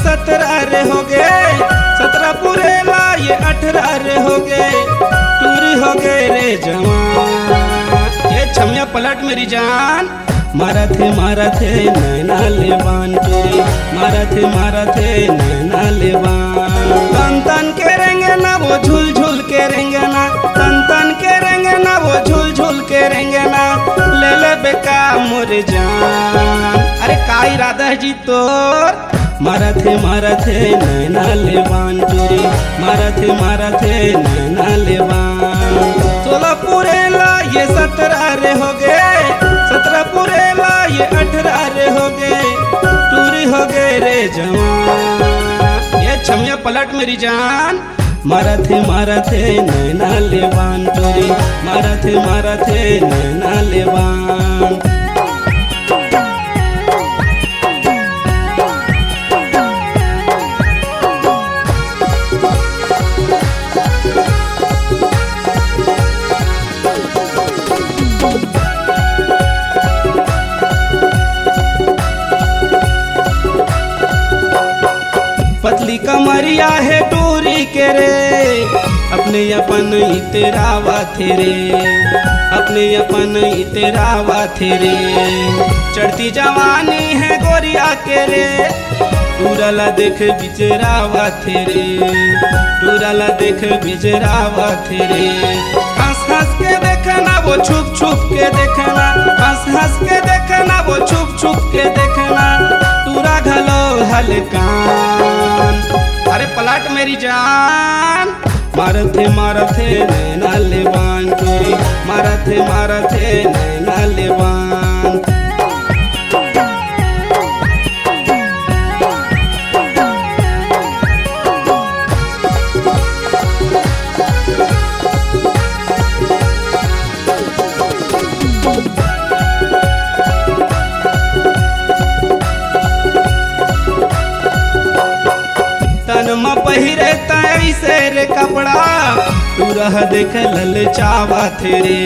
17 रे हो गए, 17 पूरे ला ये 18 रे हो गए, टूरी हो गए रे जवान। ये छमिया पलट मेरी जान, मारा थे नैना लेवान टूरी, मारा थे नैना लेवान। तन तन के रेंगे ना वो झूल झूल के रेंगे ना, तन तन के रेंगे ना वो झूल झूल के रेंगे ना, ले ले बेका मोर जान। अरे का इरादा है जी तोर, मारा थे नैना लेवान टूरी, मारा थे नैना लेवान। 16 पूरे ला ये 17 रे हो गए, 17 पूरे ला ये 18 रे हो गए, टूरी हो गए रे जवान। ये छमिया पलट मेरी जान, मारा थे नैना लेवान टूरी, मारा थे नैना लेवान। पतली कमरिया है टूरी के रे, अपने अपन ही तेरा वा थे रे, चढ़ती जवानी है गोरिया के रे, टूरला देख बिचरावा थे रे, हंस हंस के देखना वो छुप छुप के देखना, हंस के देखना वो छुप छुप के देखना, टूरा घलो हलकान। अरे पलट मेरी जान, मारा थे नैना लेवान टूरी, मारा थे नैना लेवान। तन में पहिरे तैसे रे कपड़ा, तूरा देख ललचावा थे रे,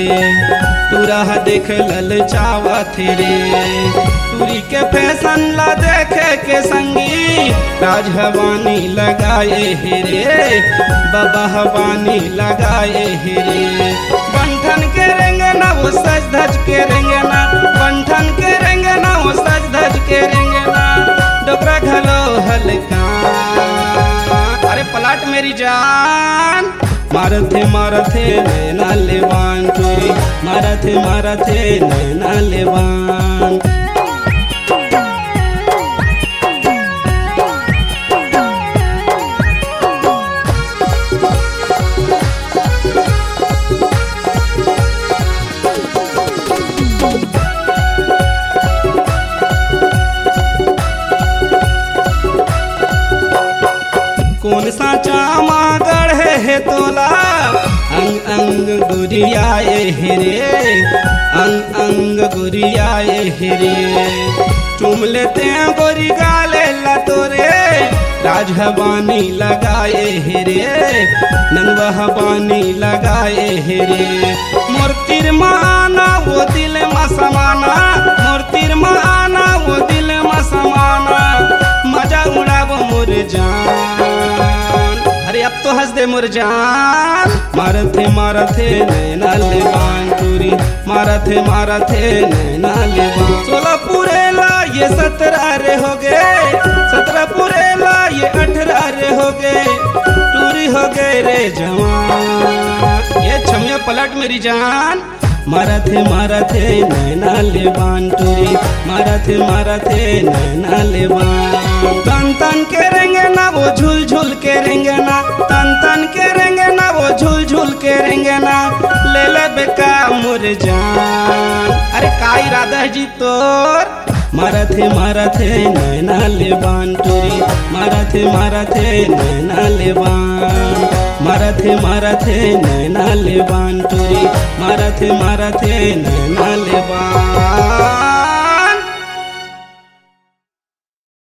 टूरी के फैशन ला देखे के संगी, राज हवानी लगाए हे रे, बाबा हवानी लगाए हे रे। बंठन के रेंगे ना वो सज धज के रेंगे ना, बंठन के रेंगे ना वो सज धज के रेंगे ना, डोकरा घलो हल्का। अरे पलट मेरी जान, मारा थे नैना लेवान टूरी, मारा थे नैना लेवान। कौन सा चामा गढ़े है तोला, अंग अंग गुरियाए हेरे, अंग गुरियाए हेरे, चूम लेते हैं गोरी गाले ला तोरे, राज हवानी लगाए हेरे, नंगवा हवानी लगाए हेरे। मूर्तिर माना वो दिल में समाना, मूर्तिर माना वो दिल में समाना, मजा उड़ाव मोर जान। अरे अब तो हंस दे मोर जान, मारा थे नैना लेवान टूरी, मारा थे नैना लेवान। 16 पूरे ला ये 17 रे हो गए, 17 पूरे ला ये 18 रे हो गए, टूरी हो गए रे जवान। ये छमिया पलट मेरी जान, मारा थे नैना लेवान टूरी, मारा थे नैना लेवान। तन तन के रेंगे ना वो झूल झूल के रेंगे ना, तन तन के रेंगे ना वो झूल झूल के रेंगे ना, ले ले बेका मोर जान। अरे का इरादा है जी तोर, मारा थे नैना लेवान टूरी, मारा थे नैना लेवान। मारा थे नैना लेवान टूरी, मारा थे नैना लेवान।